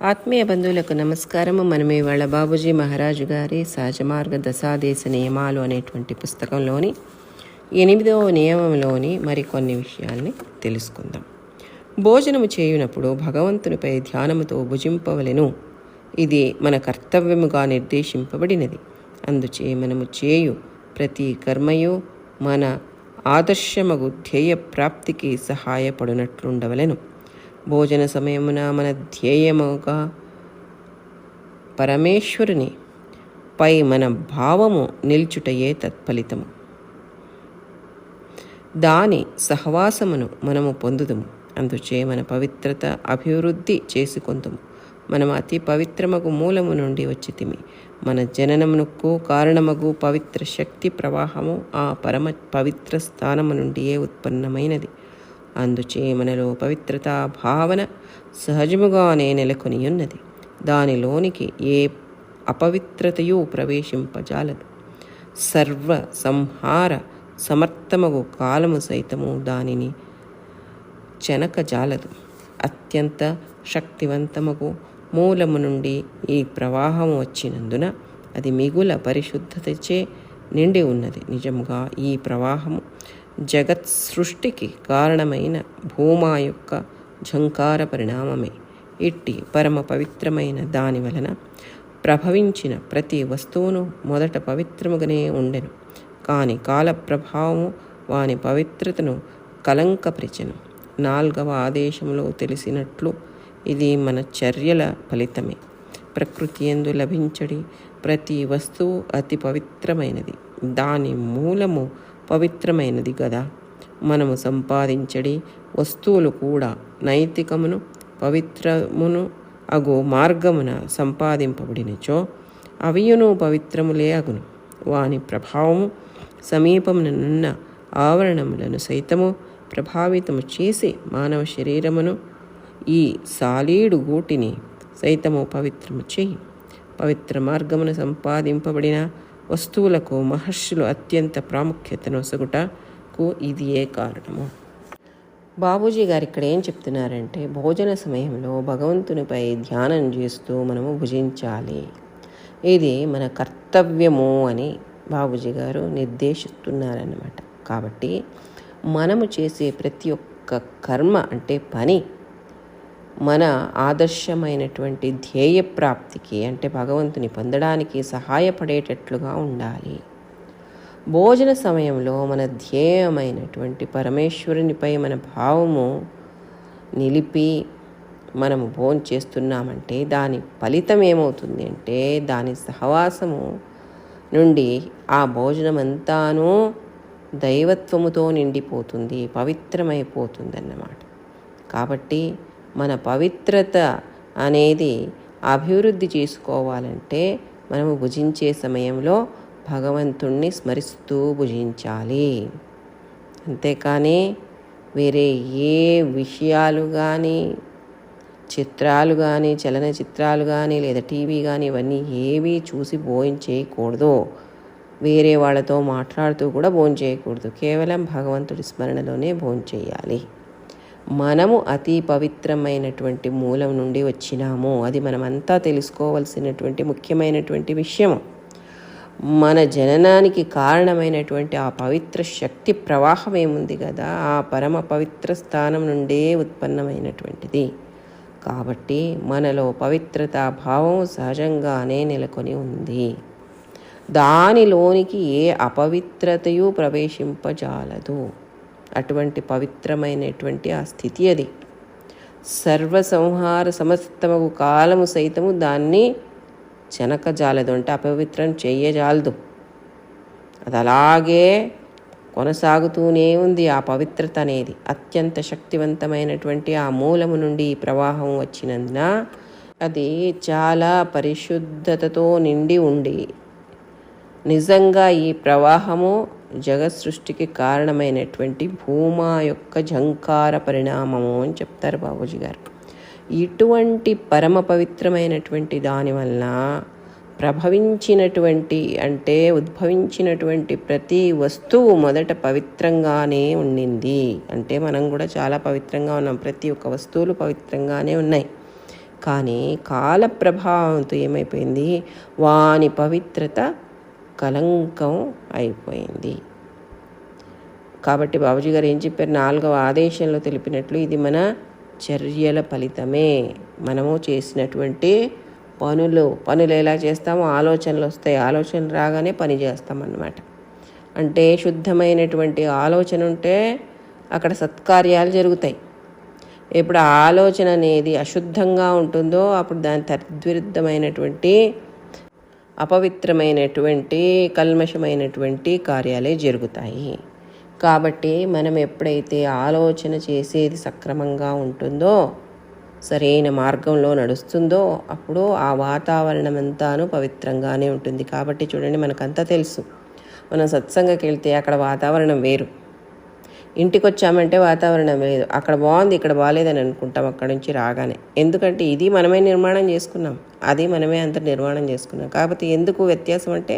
ఆత్మీయ బంధువులకు నమస్కారము. మనం ఇవాళ బాబూజీ మహారాజు గారి సహజ మార్గ దశాదేశ నియమాలు అనేటువంటి పుస్తకంలోని 8వ నియమంలోని మరికొన్ని విషయాల్ని తెలుసుకుందాం. భోజనము చేయునప్పుడు భగవంతునిపై ధ్యానముతో భుజింపవలెను. ఇది మన కర్తవ్యముగా నిర్దేశింపబడినది. అందుచే మనము చేయు ప్రతి కర్మయు మన ఆదర్శమగు ధ్యేయ ప్రాప్తికి సహాయపడినట్లుండవలెను. భోజన సమయమున మన ధ్యేయముగా పరమేశ్వరుని పై మన భావము నిల్చుటయే తత్ఫలితము. దాని సహవాసమును మనము పొందుదము. అందుచే మన పవిత్రత అభివృద్ధి చేసుకొందుము. మనము అతి పవిత్రమగు మూలము నుండి వచ్చితిమి. మన జననమునకు కారణమగు పవిత్ర శక్తి ప్రవాహము ఆ పరమ పవిత్ర స్థానము నుండియే ఉత్పన్నమైనది. అందుచే మనలో పవిత్రతా భావన సహజముగానే నెలకొని ఉన్నది. దానిలోనికి ఏ అపవిత్రతయు ప్రవేశింపజాలదు. సర్వ సంహార సమర్థమగు కాలము సైతము దానిని చెనకజాలదు. అత్యంత శక్తివంతమగు మూలము నుండి ఈ ప్రవాహము వచ్చినందున అది మిగుల పరిశుద్ధతచే నిండి ఉన్నది. నిజముగా ఈ ప్రవాహము జగత్ సృష్టికి కారణమైన భూమా యొక్క ఝంకార పరిణామమే. ఇట్టి పరమ పవిత్రమైన దాని వలన ప్రభవించిన ప్రతి వస్తువును మొదట పవిత్రముగానే ఉండెను. కానీ కాల ప్రభావము వాని పవిత్రతను కలంకపరిచెను. 4వ ఆదేశంలో తెలిసినట్లు ఇది మన చర్యల ఫలితమే. ప్రకృతి యందు లభించడి ప్రతి వస్తువు అతి పవిత్రమైనది. దాని మూలము పవిత్రమైనది కదా. మనము సంపాదించడి వస్తువులు కూడా నైతికమును పవిత్రమును అగు మార్గమున సంపాదింపబడినచో అవియును పవిత్రములే అగును. వాని ప్రభావము సమీపమునున్న ఆవరణములను సైతము ప్రభావితము చేసి మానవ శరీరమును ఈ సాలీడు గూటిని సైతము పవిత్రము చేయి. పవిత్ర మార్గమును సంపాదింపబడిన వస్తువులకు మహర్షులు అత్యంత ప్రాముఖ్యతను ఒసగుటకు ఇది ఏ కారణము. బాబూజీ గారు ఇక్కడ ఏం చెప్తున్నారంటే, భోజన సమయంలో భగవంతునిపై ధ్యానం చేస్తూ మనము భుజించాలి. ఇది మన కర్తవ్యము అని బాబూజీ గారు నిర్దేశిస్తున్నారన్నమాట. కాబట్టి మనము చేసే ప్రతి ఒక్క కర్మ అంటే పని మన ఆదర్శమైనటువంటి ధ్యేయ ప్రాప్తికి అంటే భగవంతుని పొందడానికి సహాయపడేటట్లుగా ఉండాలి. భోజన సమయంలో మన ధ్యేయమైనటువంటి పరమేశ్వరునిపై మన భావము నిలిపి మనము భోజనం చేస్తున్నామంటే దాని ఫలితం ఏమవుతుంది అంటే దాని సహవాసము నుండి ఆ భోజనం అంతానూ దైవత్వముతో నిండిపోతుంది, పవిత్రమైపోతుంది అన్నమాట. కాబట్టి మన పవిత్రత అనేది అభివృద్ధి చేసుకోవాలంటే మనము భుజించే సమయంలో భగవంతుణ్ణి స్మరిస్తూ భుజించాలి. అంతేకాని వేరే ఏ విషయాలు కానీ చిత్రాలు కానీ చలనచిత్రాలు కానీ లేదా టీవీ కానీ ఇవన్నీ ఏవి చూసి భోజనం చేయకూడదు. వేరే వాళ్ళతో మాట్లాడుతూ కూడా భోజనం చేయకూడదు. కేవలం భగవంతుడి స్మరణలోనే భోజనం చేయాలి. మనము అతి పవిత్రమైనటువంటి మూలం నుండి వచ్చినాము. అది మనమంతా తెలుసుకోవలసినటువంటి ముఖ్యమైనటువంటి విషయము. మన జననానికి కారణమైనటువంటి ఆ పవిత్ర శక్తి ప్రవాహం ఏముంది కదా, ఆ పరమ పవిత్ర స్థానం నుండే ఉత్పన్నమైనటువంటిది. కాబట్టి మనలో పవిత్రతా భావం సహజంగానే నెలకొని ఉంది. దానిలోనికి ఏ అపవిత్రతయు ప్రవేశింపజాలదు. అటువంటి పవిత్రమైనటువంటి ఆ స్థితి అది. సర్వసంహార సమస్తమగు కాలము సైతము దాన్ని చెనకజాలదు, అంటే అపవిత్రం చెయ్యజాలదు. అది అలాగే కొనసాగుతూనే ఉంది. ఆ పవిత్రత అనేది అత్యంత శక్తివంతమైనటువంటి ఆ మూలము నుండి ప్రవాహం వచ్చినందున అది చాలా పరిశుద్ధతతో నిండి ఉండి నిజంగా ఈ ప్రవాహము జగత్ సృష్టికి కారణమైనటువంటి భూమా యొక్క ఝంకార పరిణామము అని చెప్తారు బాబూజీ గారు. ఇటువంటి పరమ పవిత్రమైనటువంటి దానివల్ల ప్రభవించినటువంటి అంటే ఉద్భవించినటువంటి ప్రతి వస్తువు మొదట పవిత్రంగానే ఉండింది. అంటే మనం కూడా చాలా పవిత్రంగా ఉన్నాం. ప్రతి ఒక్క వస్తువులు పవిత్రంగానే ఉన్నాయి. కానీ కాల ప్రభావంతో ఏమైపోయింది, వాని పవిత్రత కలంకం అయిపోయింది. కాబట్టి బాబూజీ గారు ఏం చెప్పారు, 4వ ఆదేశంలో తెలిపినట్లు ఇది మన చర్యల ఫలితమే. మనము చేసినటువంటి పనులు ఎలా చేస్తామో ఆలోచనలు వస్తాయి, ఆలోచనలు రాగానే పని చేస్తామన్నమాట. అంటే శుద్ధమైనటువంటి ఆలోచన ఉంటే అక్కడ సత్కార్యాలు జరుగుతాయి. ఎప్పుడు ఆలోచన అనేది అశుద్ధంగా ఉంటుందో అప్పుడు దాని తద్విరుద్ధమైనటువంటి అపవిత్రమైనటువంటి కల్మషమైనటువంటి కార్యాలే జరుగుతాయి. కాబట్టి మనం ఎప్పుడైతే ఆలోచన చేసేది సక్రమంగా ఉంటుందో, సరైన మార్గంలో నడుస్తుందో, అప్పుడు ఆ వాతావరణం అంతాను పవిత్రంగానే ఉంటుంది. కాబట్టి చూడండి, మనకంతా తెలుసు, మనం సత్సంగకి వెళ్తే అక్కడ వాతావరణం వేరు, ఇంటికి వచ్చామంటే వాతావరణం లేదు, అక్కడ బాగుంది ఇక్కడ బాగాలేదని అనుకుంటాం అక్కడ నుంచి రాగానే. ఎందుకంటే ఇది మనమే నిర్మాణం చేసుకున్నాం, అది మనమే అంత నిర్మాణం చేసుకున్నాం. కాకపోతే ఎందుకు వ్యత్యాసం అంటే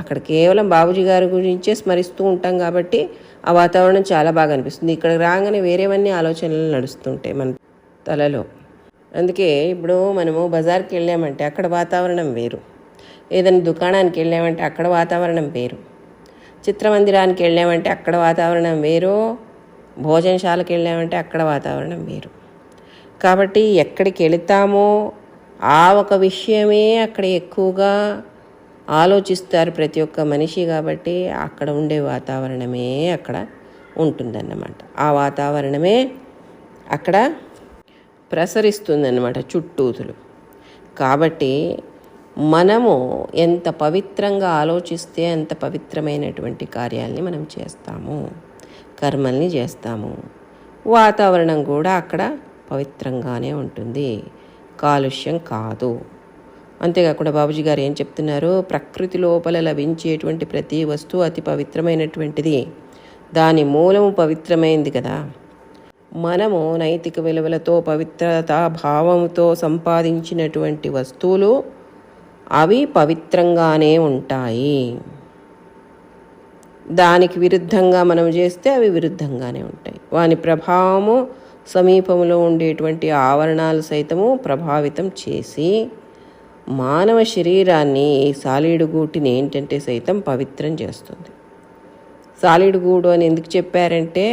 అక్కడ కేవలం బాబూజీ గారి గురించే స్మరిస్తూ ఉంటాం కాబట్టి ఆ వాతావరణం చాలా బాగా అనిపిస్తుంది. ఇక్కడ రాగానే వేరేవన్నీ ఆలోచనలు నడుస్తుంటాయి మన తలలో. అందుకే ఇప్పుడు మనము బజార్కి వెళ్ళామంటే అక్కడ వాతావరణం వేరు, ఏదైనా దుకాణానికి వెళ్ళామంటే అక్కడ వాతావరణం వేరు, చిత్రమందిరానికి వెళ్ళామంటే అక్కడ వాతావరణం వేరు, భోజనశాలకు వెళ్ళామంటే అక్కడ వాతావరణం వేరు. కాబట్టి ఎక్కడికి వెళతామో ఆ ఒక విషయమే అక్కడ ఎక్కువగా ఆలోచిస్తారు ప్రతి ఒక్క మనిషి. కాబట్టి అక్కడ ఉండే వాతావరణమే అక్కడ ఉంటుందన్నమాట. ఆ వాతావరణమే అక్కడ ప్రసరిస్తుందన్నమాట చుట్టూతులు. కాబట్టి మనము ఎంత పవిత్రంగా ఆలోచిస్తే అంత పవిత్రమైనటువంటి కార్యాలని మనం చేస్తాము, కర్మల్ని చేస్తాము. వాతావరణం కూడా అక్కడ పవిత్రంగానే ఉంటుంది, కాలుష్యం కాదు. అంతేకాకుండా బాబూజీ గారు ఏం చెప్తున్నారు, ప్రకృతి లోపల లభించేటువంటి ప్రతి వస్తువు అతి పవిత్రమైనటువంటిది, దాని మూలము పవిత్రమైంది కదా. మనము నైతిక విలువలతో పవిత్రతా భావంతో సంపాదించినటువంటి వస్తువులు అవి పవిత్రంగానే ఉంటాయి. దానికి విరుద్ధంగా మనం చేస్తే అవి విరుద్ధంగానే ఉంటాయి. వాని ప్రభావము సమీపంలో ఉండేటువంటి ఆవరణాలు సైతము ప్రభావితం చేసి మానవ శరీరాన్ని, సాలీడుగూటిని ఏంటంటే సైతం పవిత్రం చేస్తుంది. సాలీడుగూడు అని ఎందుకు చెప్పారంటే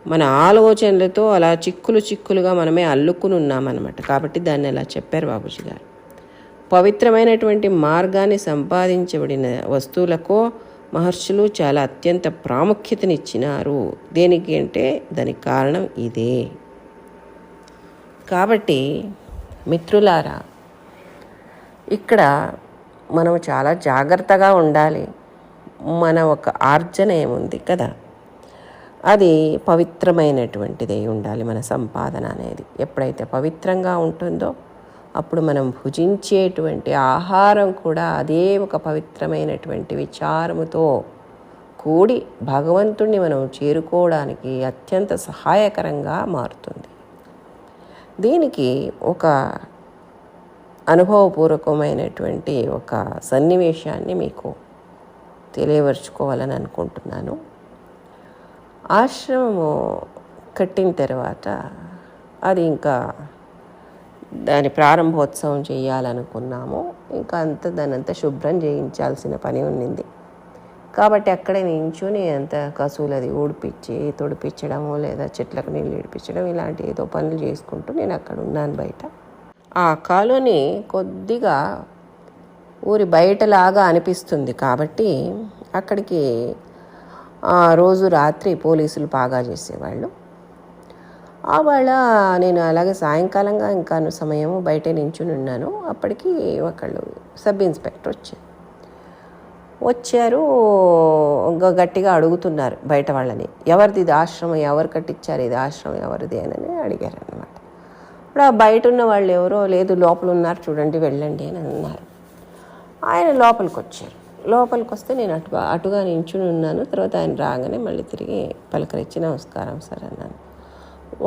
మన ఆలోచనలతో అలా చిక్కులుగా మనమే అల్లుకుని ఉన్నామన్నమాట. కాబట్టి దాన్ని అలా చెప్పారు బాబూజీ గారు. పవిత్రమైనటువంటి మార్గాన్ని సంపాదించబడిన వస్తువులకు మహర్షులు చాలా అత్యంత ప్రాముఖ్యతనిచ్చినారు. దేనికి అంటే దానికి కారణం ఇదే. కాబట్టి మిత్రులారా, ఇక్కడ మనం చాలా జాగ్రత్తగా ఉండాలి. మన ఒక ఆర్జన ఏముంది కదా, అది పవిత్రమైనటువంటిది ఉండాలి. మన సంపాదన అనేది ఎప్పుడైతే పవిత్రంగా ఉంటుందో అప్పుడు మనం భుజించేటువంటి ఆహారం కూడా అదే ఒక పవిత్రమైనటువంటి విచారముతో కూడి భగవంతుణ్ణి మనం చేరుకోవడానికి అత్యంత సహాయకరంగా మారుతుంది. దీనికి ఒక అనుభవపూర్వకమైనటువంటి ఒక సన్నివేశాన్ని మీకు తెలియపరుచుకోవాలని అనుకుంటున్నాను. ఆశ్రమము కట్టిన తర్వాత అది ఇంకా దాని ప్రారంభోత్సవం చేయాలనుకున్నాము. ఇంకా దానంతా శుభ్రం చేయించాల్సిన పని ఉన్నింది. కాబట్టి అక్కడే నించుని అంత కసువులది ఊడిపించి తుడిపించడము లేదా చెట్లకు నీళ్ళు ఇడిపించడం ఇలాంటి ఏదో పనులు చేసుకుంటూ నేను అక్కడ ఉన్నాను బయట. ఆ కాలనీ కొద్దిగా ఊరి బయటలాగా అనిపిస్తుంది. కాబట్టి అక్కడికి రోజు రాత్రి పోలీసులు పాగా చేసేవాళ్ళు. ఆవేళ నేను అలాగే సాయంకాలంగా ఇంకా సమయము బయట నించుని ఉన్నాను. అప్పటికి ఒకళ్ళు సబ్ ఇన్స్పెక్టర్ వచ్చారు. గట్టిగా అడుగుతున్నారు బయట వాళ్ళని, ఎవరిది ఇది ఆశ్రమం, ఎవరు కట్టించారు ఇది ఆశ్రమం, ఎవరిది అని అడిగారు అన్నమాట. ఇప్పుడు ఆ బయట ఉన్న వాళ్ళు ఎవరో, లేదు లోపల ఉన్నారు చూడండి వెళ్ళండి అని అన్నారు. ఆయన లోపలికి వచ్చారు. లోపలికి వస్తే నేను అటుగా నించుని ఉన్నాను. తర్వాత ఆయన రాగానే మళ్ళీ తిరిగి పలకరించి నమస్కారం సార్ అన్నాను.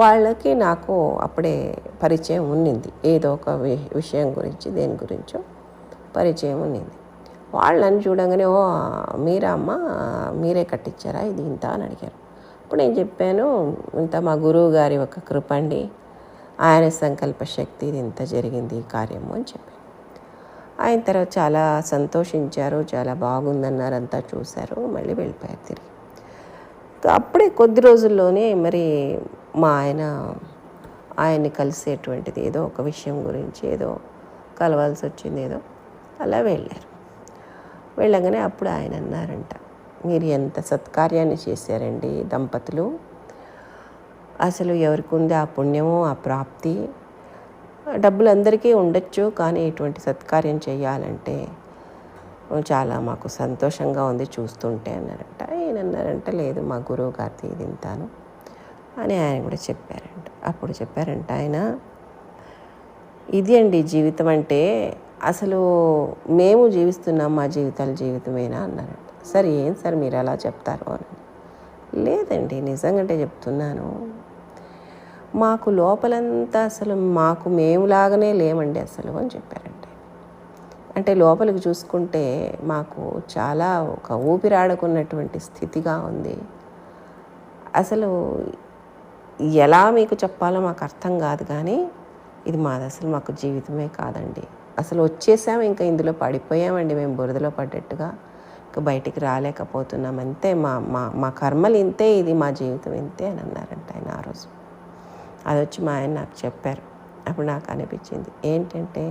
వాళ్ళకి నాకు అప్పుడే పరిచయం ఉన్నింది, ఏదో ఒక విషయం గురించి దేని గురించో పరిచయం ఉన్నింది. వాళ్ళని చూడంగానే, ఓ మీరా అమ్మ, మీరే కట్టించారా ఇది ఇంత అని అడిగారు. అప్పుడు నేను చెప్పాను, ఇంత మా గురువు గారి ఒక కృప అండి, ఆయన సంకల్ప శక్తి ఇది ఇంత జరిగింది ఈ కార్యము అని చెప్పాను. ఆయన తర్వాత చాలా సంతోషించారు, చాలా బాగుందన్నారు, అంతా చూశారు, మళ్ళీ వెళ్ళిపోయారు తిరిగి. అప్పుడే కొద్ది రోజుల్లోనే మరి మా ఆయన్ని కలిసేటువంటిది ఏదో ఒక విషయం గురించి ఏదో కలవాల్సి వచ్చింది, ఏదో అలా వెళ్ళారు. వెళ్ళగానే అప్పుడు ఆయన అన్నారంట, మీరు ఎంత సత్కార్యాన్ని చేశారండి దంపతులు, అసలు ఎవరికి ఉంది ఆ పుణ్యము, ఆ ప్రాప్తి. డబ్బులు అందరికీ ఉండొచ్చు, కానీ ఇటువంటి సత్కార్యం చేయాలంటే చాలా మాకు సంతోషంగా ఉంది చూస్తుంటే అన్నారంట. ఆయన అన్నారంట, లేదు మా గురువు గారిది ఇది ఇంతాను అని ఆయన కూడా చెప్పారంట. అప్పుడు చెప్పారంట ఆయన, ఇది అండి జీవితం అంటే, అసలు మేము జీవిస్తున్నాం, మా జీవితాలు జీవితమేనా అన్నారంట. సరే ఏం సార్ మీరు అలా చెప్తారు అని. లేదండి నిజంగానే చెప్తున్నాను, మాకు లోపలంతా అసలు మాకు మేములాగానే లేమండి అసలు అని చెప్పారంట. అంటే లోపలికి చూసుకుంటే మాకు చాలా ఒక ఊపిరాడకున్నటువంటి స్థితిగా ఉంది. అసలు ఎలా మీకు చెప్పాలో మాకు అర్థం కాదు, కానీ ఇది మాది అసలు మాకు జీవితమే కాదండి. అసలు వచ్చేసాము, ఇంకా ఇందులో పడిపోయామండి మేము బురదలో పడ్డట్టుగా, ఇంకా బయటికి రాలేకపోతున్నాం, అంతే మా మా మా కర్మలు ఇంతే, ఇది మా జీవితం ఇంతే అని అన్నారంట ఆయన ఆ రోజు. అది వచ్చి మా ఆయన నాకు చెప్పారు. అప్పుడు నాకు అనిపించింది ఏంటంటే,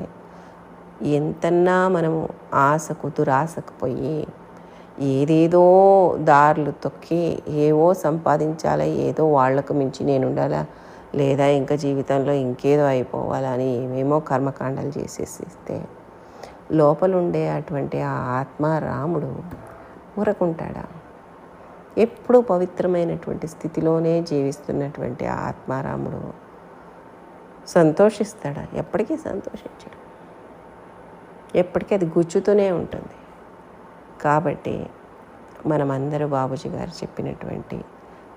ఎంతన్నా మనము ఆశకు దురాశకు పోయి ఏదేదో దారులు తొక్కి ఏవో సంపాదించాలా, ఏదో వాళ్లకు మించి నేను ఉండాలా, లేదా ఇంకా జీవితంలో ఇంకేదో అయిపోవాలని ఏమేమో కర్మకాండాలు చేసేసిస్తే లోపలుండే అటువంటి ఆ ఆత్మారాముడు ఊరకుంటాడా? ఎప్పుడూ పవిత్రమైనటువంటి స్థితిలోనే జీవిస్తున్నటువంటి ఆ ఆత్మారాముడు సంతోషిస్తాడా? ఎప్పటికీ సంతోషించడు, ఎప్పటికీ అది గుచ్చుతూనే ఉంటుంది. కాబట్టి మనమందరూ బాబూజీ గారు చెప్పినటువంటి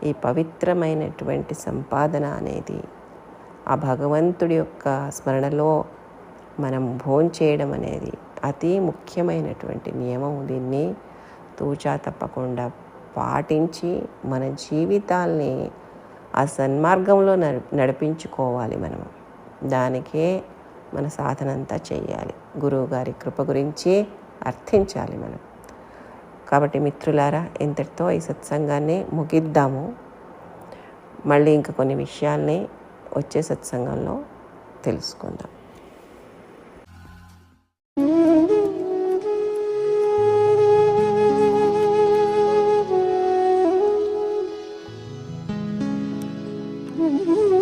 ఈ పవిత్రమైనటువంటి సంపాదన అనేది, ఆ భగవంతుడి యొక్క స్మరణలో మనం భోంచేయడం అనేది అతి ముఖ్యమైనటువంటి నియమం. దీన్ని తూచా తప్పకుండా పాటించి మన జీవితాల్ని ఆ సన్మార్గంలో నడిపించుకోవాలి. మనము దానికే మన సాధన అంతా చేయాలి, గురువుగారి కృప గురించి అర్థించాలి మనం. కాబట్టి మిత్రులారా, ఇంతటితో ఈ సత్సంగాన్ని ముగిద్దాము. మళ్ళీ ఇంకా కొన్ని విషయాల్ని వచ్చే సత్సంగంలో తెలుసుకుందాం. Mm-hmm.